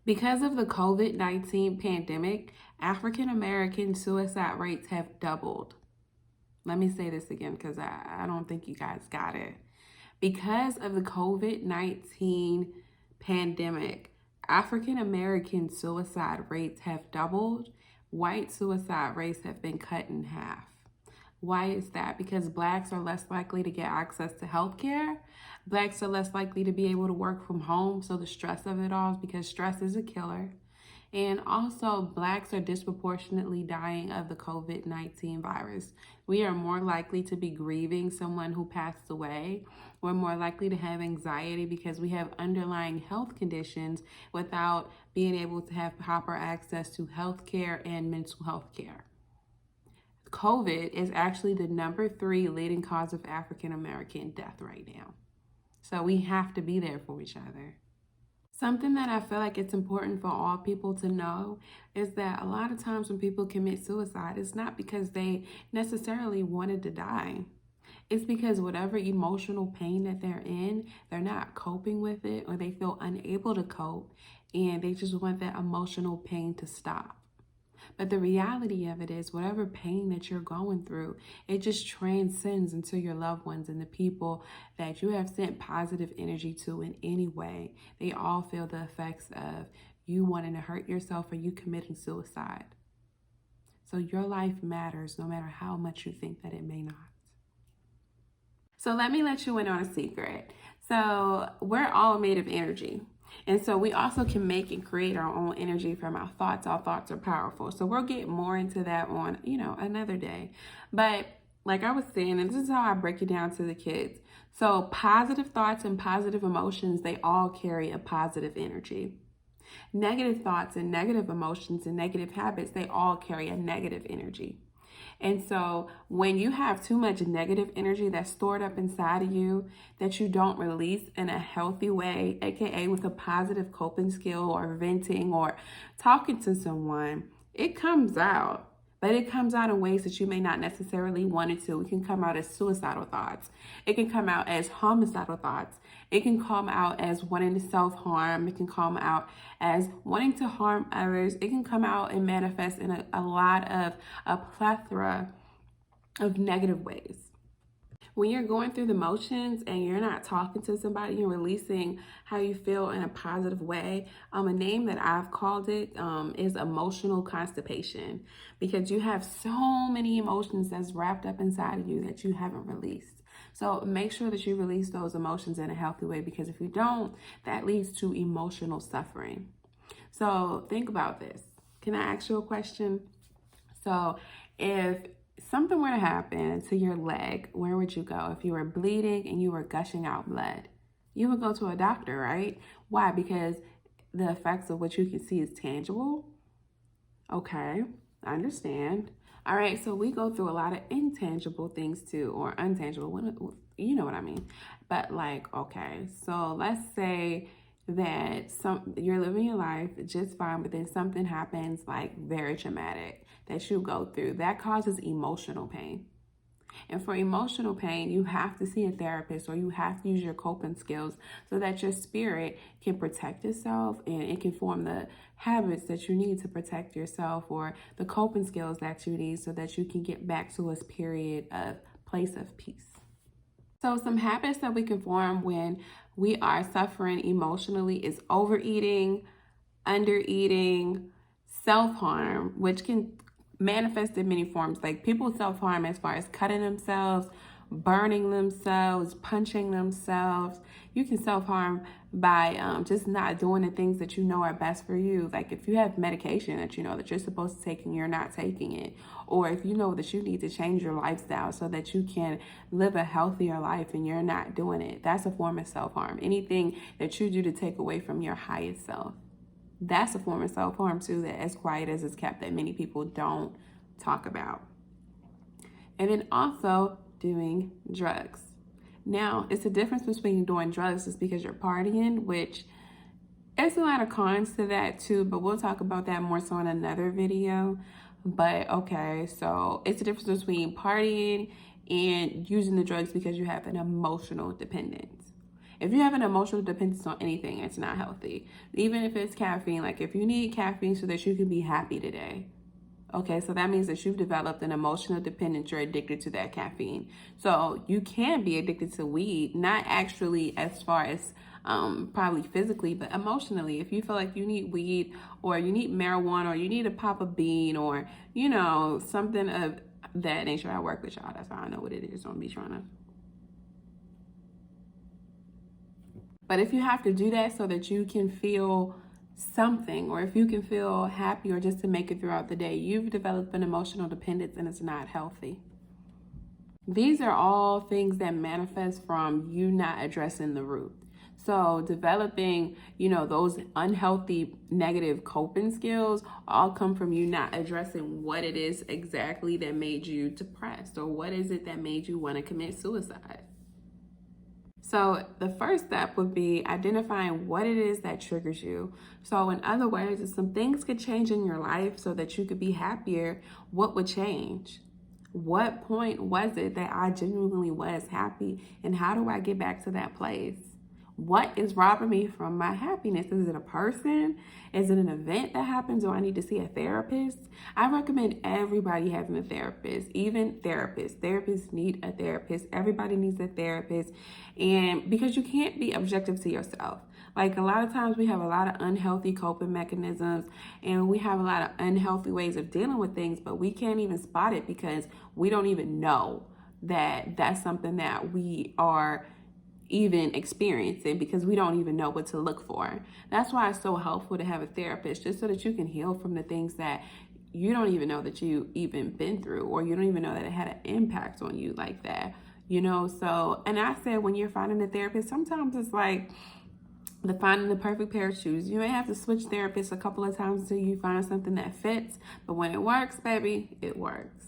Because of the COVID-19 pandemic, African American suicide rates have doubled. Let me say this again because I don't think you guys got it. Because of the COVID-19 pandemic, African American suicide rates have doubled. White suicide rates have been cut in half. Why is that? Because Blacks are less likely to get access to healthcare. Blacks are less likely to be able to work from home. So the stress of it all is because stress is a killer. And also, Blacks are disproportionately dying of the COVID-19 virus. We are more likely to be grieving someone who passed away. We're more likely to have anxiety because we have underlying health conditions without being able to have proper access to healthcare and mental health care. COVID is actually the #3 leading cause of African American death right now. So we have to be there for each other. Something that I feel like it's important for all people to know is that a lot of times when people commit suicide, it's not because they necessarily wanted to die. It's because whatever emotional pain that they're in, they're not coping with it, or they feel unable to cope, and they just want that emotional pain to stop. But the reality of it is, whatever pain that you're going through, it just transcends into your loved ones and the people that you have sent positive energy to in any way. They all feel the effects of you wanting to hurt yourself or you committing suicide. So your life matters no matter how much you think that it may not. So let me let you in on a secret. So we're all made of energy. And so we also can make and create our own energy from our thoughts. Our thoughts are powerful. So we'll get more into that on, another day. But like I was saying, and this is how I break it down to the kids. So positive thoughts and positive emotions, they all carry a positive energy. Negative thoughts and negative emotions and negative habits, they all carry a negative energy. And so when you have too much negative energy that's stored up inside of you that you don't release in a healthy way, aka with a positive coping skill or venting or talking to someone, it comes out. But it comes out in ways that you may not necessarily want it to. It can come out as suicidal thoughts. It can come out as homicidal thoughts. It can come out as wanting to self-harm. It can come out as wanting to harm others. It can come out and manifest in a plethora of negative ways. When you're going through the motions and you're not talking to somebody, you're releasing how you feel in a positive way. A name that I've called it is emotional constipation, because you have so many emotions that's wrapped up inside of you that you haven't released. So make sure that you release those emotions in a healthy way, because if you don't, that leads to emotional suffering. So think about this. Can I ask you a question? So if something were to happen to your leg, where would you go? If you were bleeding and you were gushing out blood, you would go to a doctor, right? Why? Because the effects of what you can see is tangible. Okay, I understand. All right, so we go through a lot of intangible things too, or untangible, you know what I mean. But okay, so let's say that you're living your life just fine, but then something happens very traumatic that you go through that causes emotional pain. And for emotional pain, you have to see a therapist, or you have to use your coping skills so that your spirit can protect itself and it can form the habits that you need to protect yourself, or the coping skills that you need so that you can get back to a place of peace. So some habits that we can form when we are suffering emotionally is overeating, undereating, self-harm, which can manifest in many forms. People self-harm as far as cutting themselves, burning themselves, punching themselves. You can self-harm by just not doing the things that you know are best for you. If you have medication that you know that you're supposed to take and you're not taking it, or if you know that you need to change your lifestyle so that you can live a healthier life and you're not doing it, that's a form of self-harm. Anything that you do to take away from your highest self, that's a form of self-harm too, that as quiet as it's kept, that many people don't talk about. And then also doing drugs. Now, it's the difference between doing drugs is because you're partying, which there's a lot of cons to that too, but we'll talk about that more so in another video. But okay, so it's the difference between partying and using the drugs because you have an emotional dependence. If you have an emotional dependence on anything, it's not healthy. Even if it's caffeine, like if you need caffeine so that you can be happy today, okay, so that means that you've developed an emotional dependence. You're addicted to that caffeine. So you can be addicted to weed, not actually as far as probably physically, but emotionally. If you feel like you need weed or you need marijuana or you need to pop a bean or, something of that nature. I work with y'all. That's how I know what it is. Don't be trying to. But if you have to do that so that you can feel something, or if you can feel happy or just to make it throughout the day, you've developed an emotional dependence and it's not healthy. These are all things that manifest from you not addressing the root. So developing, those unhealthy negative coping skills all come from you not addressing what it is exactly that made you depressed, or what is it that made you want to commit suicide. So the first step would be identifying what it is that triggers you. So in other words, if some things could change in your life so that you could be happier, what would change? What point was it that I genuinely was happy, and how do I get back to that place? What is robbing me from my happiness? Is it a person? Is it an event that happened? Do I need to see a therapist? I recommend everybody having a therapist, even therapists. Therapists need a therapist. Everybody needs a therapist. And because you can't be objective to yourself. Like a lot of times we have a lot of unhealthy coping mechanisms and we have a lot of unhealthy ways of dealing with things, but we can't even spot it because we don't even know that that's something that we are even experiencing, because we don't even know what to look for. That's why it's so helpful to have a therapist, just so that you can heal from the things that you don't even know that you even been through, or you don't even know that it had an impact on you like that. So, and I said, when you're finding a therapist, sometimes it's like finding the perfect pair of shoes. You may have to switch therapists a couple of times until you find something that fits, but when it works, baby, it works.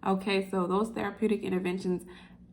Okay, so those therapeutic interventions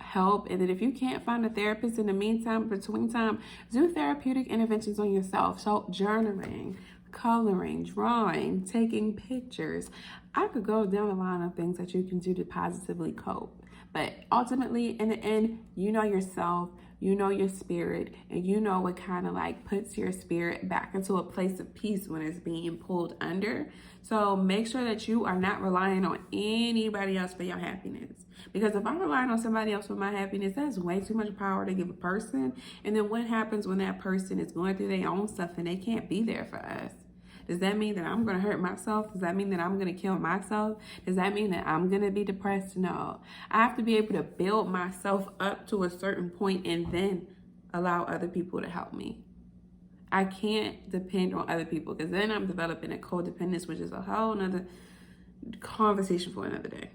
help. And then if you can't find a therapist in the meantime, between time, do therapeutic interventions on yourself. So journaling, coloring, drawing, taking pictures. I could go down the line of things that you can do to positively cope. But ultimately, in the end, you know yourself, you know your spirit, and you know what kind of like puts your spirit back into a place of peace when it's being pulled under. So make sure that you are not relying on anybody else for your happiness. Because if I'm relying on somebody else for my happiness, that's way too much power to give a person. And then what happens when that person is going through their own stuff and they can't be there for us? Does that mean that I'm going to hurt myself? Does that mean that I'm going to kill myself? Does that mean that I'm going to be depressed? No. I have to be able to build myself up to a certain point and then allow other people to help me. I can't depend on other people, because then I'm developing a codependence, which is a whole nother conversation for another day.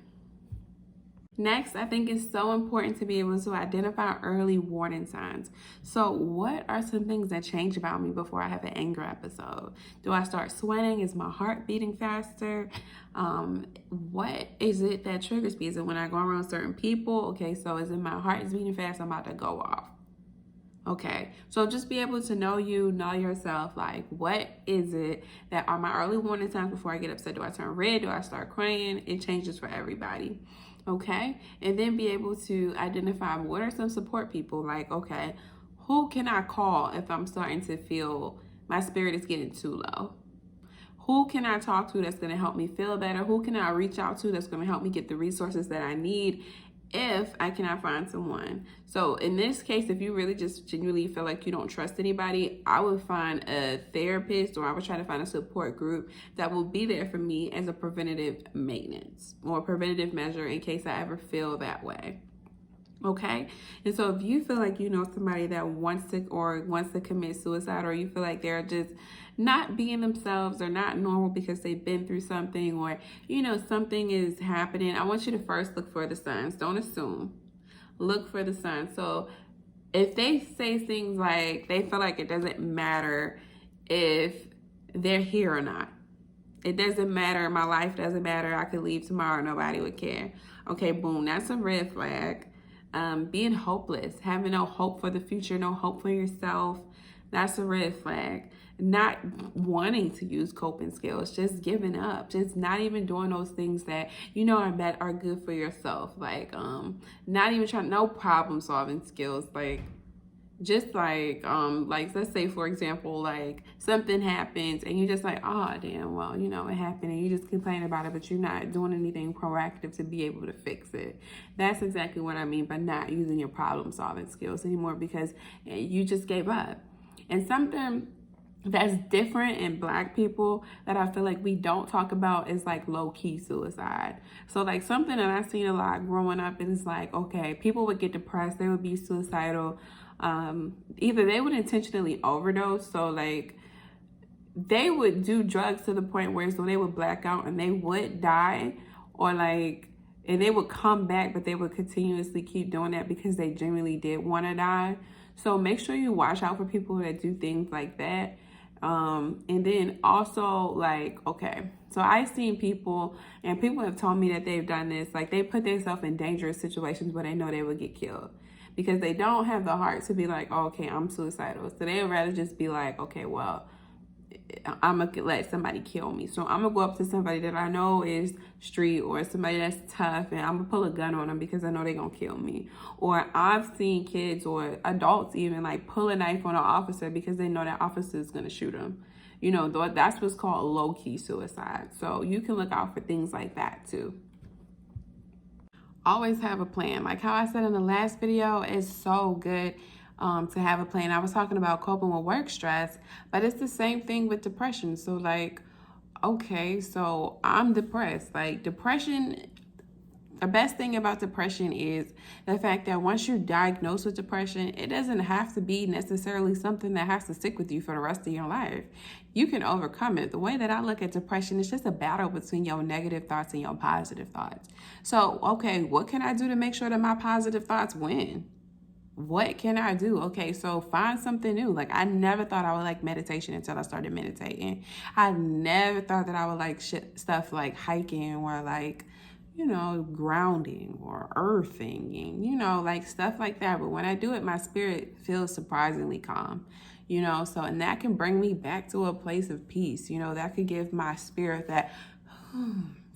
Next, I think it's so important to be able to identify early warning signs. So what are some things that change about me before I have an anger episode? Do I start sweating? Is my heart beating faster? What is it that triggers me? Is it when I go around certain people? Okay, so is it my heart is beating fast? I'm about to go off. Okay, so just be able to know yourself. Like, what is it that are my early warning signs before I get upset? Do I turn red? Do I start crying? It changes for everybody. Okay, and then be able to identify what are some support people. Like, okay, who can I call if I'm starting to feel my spirit is getting too low? Who can I talk to that's going to help me feel better? Who can I reach out to that's going to help me get the resources that I need if I cannot find someone? So in this case, if you really just genuinely feel like you don't trust anybody, I would find a therapist, or I would try to find a support group that will be there for me as a preventative maintenance or preventative measure in case I ever feel that way. Okay, and so if you feel like you know somebody that wants to commit suicide, or you feel like they're just not being themselves or not normal because they've been through something, or something is happening, I want you to first look for the signs. Don't assume. Look for the signs. So if they say things like they feel like it doesn't matter if they're here or not, it doesn't matter, my life doesn't matter, I could leave tomorrow, nobody would care. Okay, boom, that's a red flag. Being hopeless, having no hope for the future, no hope for yourself, that's a red flag. Not wanting to use coping skills, just giving up, just not even doing those things that are good for yourself. Like not even trying, no problem solving skills. Like Just like let's say for example, like something happens and you're just like, oh damn, well, you know, it happened, and you just complain about it, but you're not doing anything proactive to be able to fix it. That's exactly what I mean by not using your problem solving skills anymore, because you just gave up. And something that's different in Black people that I feel like we don't talk about is like low-key suicide. So like something that I've seen a lot growing up is like, okay, people would get depressed, they would be suicidal. Either they would intentionally overdose, so like they would do drugs to the point where so they would black out and they would die, or like, and they would come back, but they would continuously keep doing that because they genuinely did want to die. So make sure you watch out for people that do things like that. And then also like, okay, so I've seen people, and people have told me that they've done this, like they put themselves in dangerous situations where they know they would get killed, because they don't have the heart to be like, oh, okay, I'm suicidal. So they'd rather just be like, okay, well, I'm gonna let somebody kill me. So I'm gonna go up to somebody that I know is street, or somebody that's tough, and I'm gonna pull a gun on them because I know they're gonna kill me. Or I've seen kids or adults even like pull a knife on an officer because they know that officer is gonna shoot them. You know, that's what's called low-key suicide. So you can look out for things like that too. Always have a plan. Like how I said in the last video, it's so good to have a plan. I was talking about coping with work stress, but it's the same thing with depression. So like, okay, so I'm depressed. Like depression, the best thing about depression is the fact that once you're diagnosed with depression, it doesn't have to be necessarily something that has to stick with you for the rest of your life. You can overcome it. The way that I look at depression is just a battle between your negative thoughts and your positive thoughts. So, okay, what can I do to make sure that my positive thoughts win? What can I do? Okay, so find something new. Like I never thought I would like meditation until I started meditating. I never thought that I would like stuff like hiking, or like, you know, grounding or earthing, and, you know, like stuff like that. But when I do it, my spirit feels surprisingly calm, you know, so, and that can bring me back to a place of peace, you know, that could give my spirit that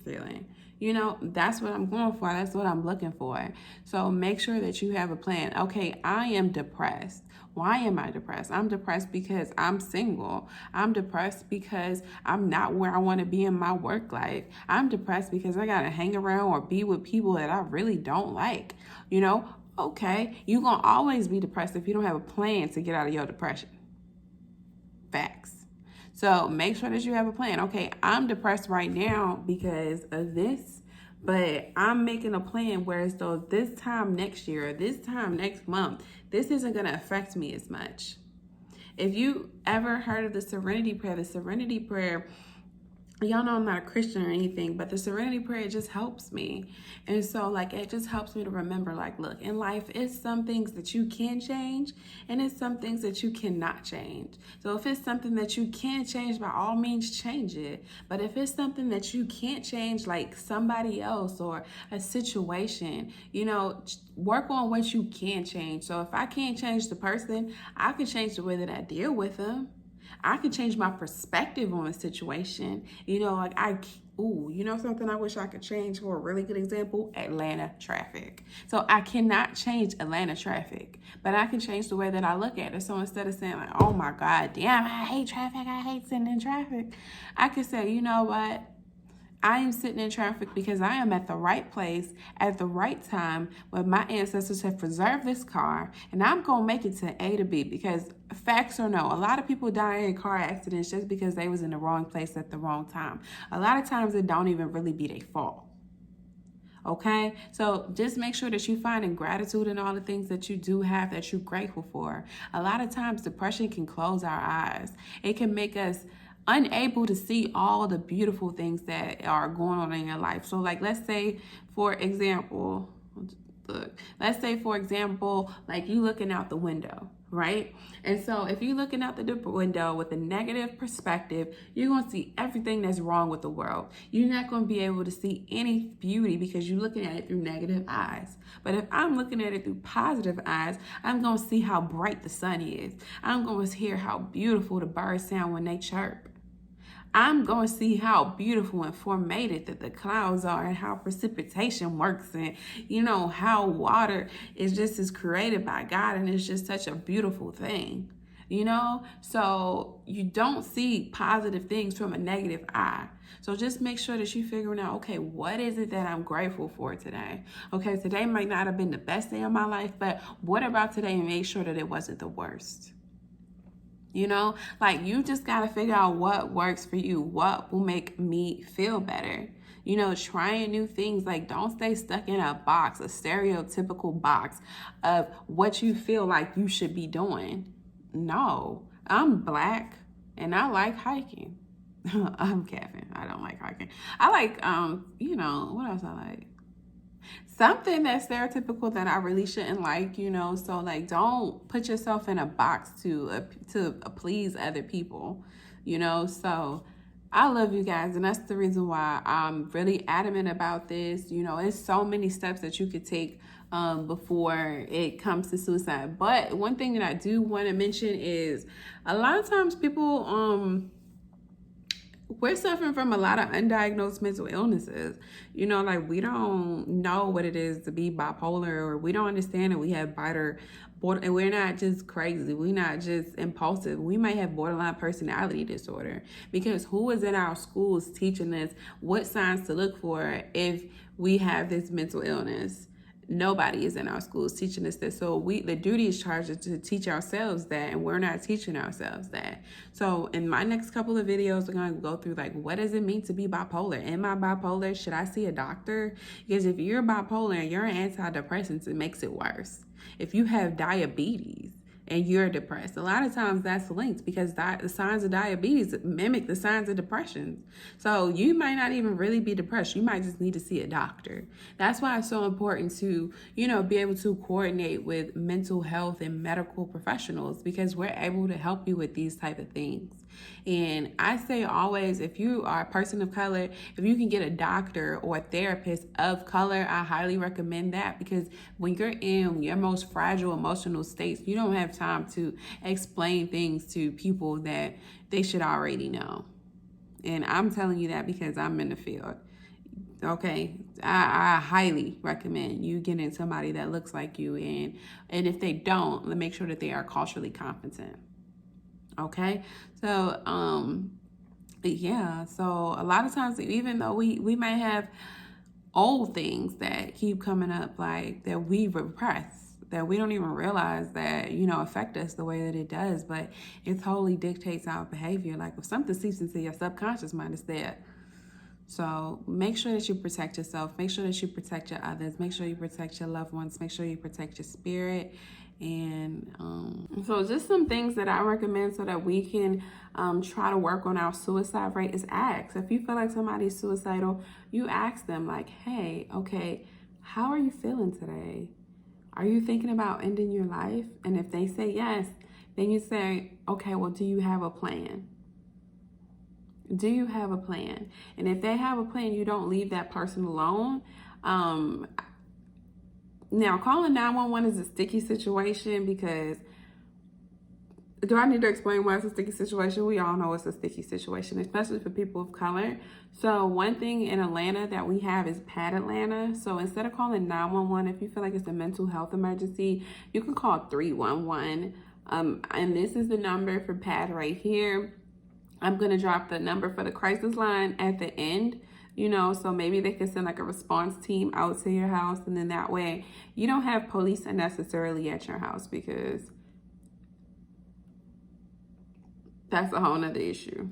feeling. You know, that's what I'm going for. That's what I'm looking for. So make sure that you have a plan. Okay, I am depressed. Why am I depressed? I'm depressed because I'm single. I'm depressed because I'm not where I want to be in my work life. I'm depressed because I got to hang around or be with people that I really don't like. You know, okay, you're going to always be depressed if you don't have a plan to get out of your depression. Facts. So make sure that you have a plan. Okay, I'm depressed right now because of this, but I'm making a plan where so this time next year, this time next month, this isn't going to affect me as much. If you ever heard of the Serenity Prayer, y'all know I'm not a Christian or anything, but the Serenity Prayer just helps me. And so like it just helps me to remember, like, look, in life it's some things that you can change and it's some things that you cannot change. So if it's something that you can change, by all means change it. But if it's something that you can't change, like somebody else or a situation, you know, work on what you can change. So if I can't change the person, I can change the way that I deal with them. I can change my perspective on a situation. You know, like you know something I wish I could change for a really good example? Atlanta traffic. So I cannot change Atlanta traffic, but I can change the way that I look at it. So instead of saying like, oh my God, damn, I hate traffic, I hate sitting in traffic, I could say, you know what? I am sitting in traffic because I am at the right place at the right time where my ancestors have preserved this car, and I'm going to make it to A to B, because facts or no, a lot of people die in car accidents just because they was in the wrong place at the wrong time. A lot of times it don't even really be their fault. Okay, so just make sure that you find gratitude in all the things that you do have that you're grateful for. A lot of times depression can close our eyes. It can make us unable to see all the beautiful things that are going on in your life. So like, let's say for example, like you looking out the window, right? And so if you're looking out the window with a negative perspective, you're going to see everything that's wrong with the world. You're not going to be able to see any beauty because you're looking at it through negative eyes. But if I'm looking at it through positive eyes, I'm going to see how bright the sun is. I'm going to hear how beautiful the birds sound when they chirp. I'm going to see how beautiful and formated that the clouds are, and how precipitation works, and how water is created by God, and it's just such a beautiful thing. So you don't see positive things from a negative eye. So just make sure that you're figuring out, okay, what is it that I'm grateful for today? Okay, today might not have been the best day of my life, but what about today? And make sure that it wasn't the worst. You just got to figure out what works for you, what will make me feel better. Trying new things. Don't stay stuck in a box, a stereotypical box of what you feel like you should be doing. No, I'm Black and I like hiking. I'm Kevin. I don't like hiking. I like, what else I like? Something that's stereotypical that I really shouldn't like, so don't put yourself in a box to please other people, so I love you guys, and that's the reason why I'm really adamant about this. It's so many steps that you could take before it comes to suicide. But one thing that I do want to mention is a lot of times people we're suffering from a lot of undiagnosed mental illnesses. We don't know what it is to be bipolar, or we don't understand that we have and we're not just crazy. We're not just impulsive. We might have borderline personality disorder, because who is in our schools teaching us what signs to look for if we have this mental illness? Nobody is in our schools teaching us this. So the duty is charged to teach ourselves that, and we're not teaching ourselves that. So in my next couple of videos, we're going to go through what does it mean to be bipolar? Am I bipolar? Should I see a doctor? Because if you're bipolar and you're on antidepressants, it makes it worse. If you have diabetes and you're depressed, a lot of times that's linked, because the signs of diabetes mimic the signs of depression. So you might not even really be depressed. You might just need to see a doctor. That's why it's so important to, be able to coordinate with mental health and medical professionals, because we're able to help you with these type of things. And I say always, if you are a person of color, if you can get a doctor or a therapist of color, I highly recommend that, because when you're in your most fragile emotional states, you don't have time to explain things to people that they should already know. And I'm telling you that because I'm in the field. Okay, I highly recommend you getting somebody that looks like you, and if they don't, make sure that they are culturally competent. Okay, so so a lot of times, even though we might have old things that keep coming up, that we repress, that we don't even realize that affect us the way that it does, but it totally dictates our behavior. If something seeps into your subconscious mind, it's there. So make sure that you protect yourself. Make sure that you protect your others. Make sure you protect your loved ones. Make sure you protect your spirit. And so just some things that I recommend so that we can try to work on our suicide rate is ask. If you feel like somebody's suicidal, you ask them hey, okay, how are you feeling today? Are you thinking about ending your life? And if they say yes, then you say, okay, well, do you have a plan? Do you have a plan? And if they have a plan, you don't leave that person alone. Now, calling 911 is a sticky situation, because do I need to explain why it's a sticky situation? We all know it's a sticky situation, especially for people of color. So one thing in Atlanta that we have is PAD Atlanta. So instead of calling 911, if you feel like it's a mental health emergency, you can call 311. And this is the number for PAD right here. I'm going to drop the number for the crisis line at the end, so maybe they can send a response team out to your house. And then that way you don't have police unnecessarily at your house, because that's a whole nother issue,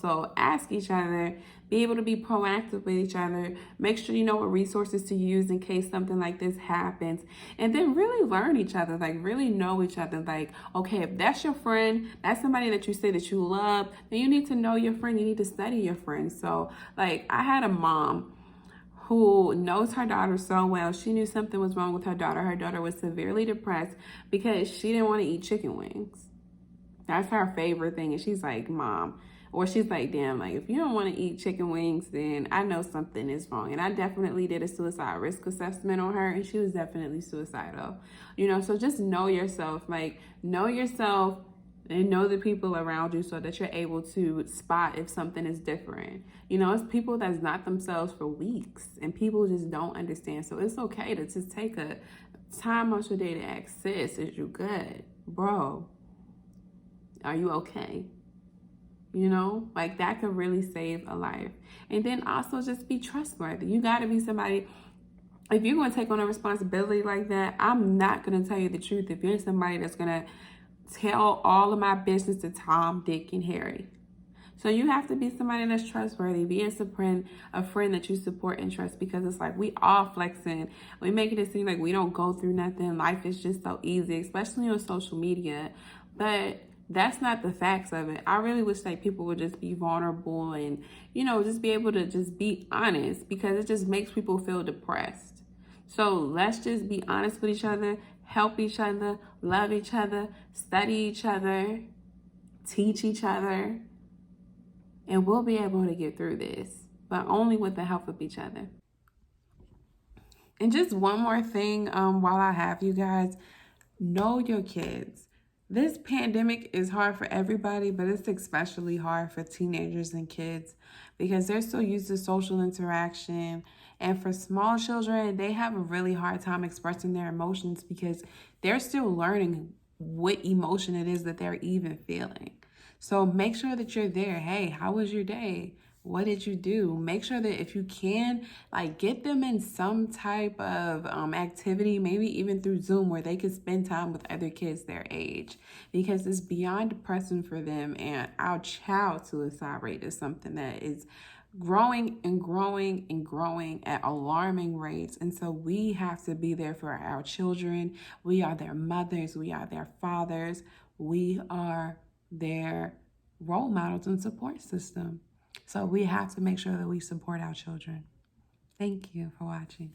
So ask each other, be able to be proactive with each other, make sure you know what resources to use in case something like this happens, and then really learn each other, really know each other. Okay, if that's your friend, that's somebody that you say that you love, then you need to know your friend, you need to study your friend. So I had a mom who knows her daughter so well. She knew something was wrong with her daughter. Her daughter was severely depressed because she didn't want to eat chicken wings. That's her favorite thing. And she's like, Mom, or she's like, damn, if you don't want to eat chicken wings, then I know something is wrong. And I definitely did a suicide risk assessment on her, and she was definitely suicidal. So just know yourself, know yourself, and know the people around you so that you're able to spot if something is different. You know, it's people that's not themselves for weeks and people just don't understand. So it's okay to just take a time out your day to ask, sis, is you good? Bro, are you okay? You know, like that could really save a life. And then also just be trustworthy. You got to be somebody. If you're going to take on a responsibility like that, I'm not going to tell you the truth. If you're somebody that's going to tell all of my business to Tom, Dick, and Harry. So you have to be somebody that's trustworthy. Be a friend that you support and trust, because it's like we all flexing. We making it seem like we don't go through nothing. Life is just so easy, especially on social media. But that's not the facts of it. I really wish like people would just be vulnerable and, you know, just be able to just be honest, because it just makes people feel depressed. So let's just be honest with each other, help each other, love each other, study each other, teach each other, and we'll be able to get through this, but only with the help of each other. And just one more thing, while I have you guys, know your kids. This pandemic is hard for everybody, but it's especially hard for teenagers and kids because they're so used to social interaction. And for small children, they have a really hard time expressing their emotions because they're still learning what emotion it is that they're even feeling. So make sure that you're there. Hey, how was your day? What did you do? Make sure that if you can, like, get them in some type of activity, maybe even through Zoom, where they can spend time with other kids their age, because it's beyond depressing for them. And our child suicide rate is something that is growing and growing and growing at alarming rates. And so we have to be there for our children. We are their mothers. We are their fathers. We are their role models and support system. So we have to make sure that we support our children. Thank you for watching.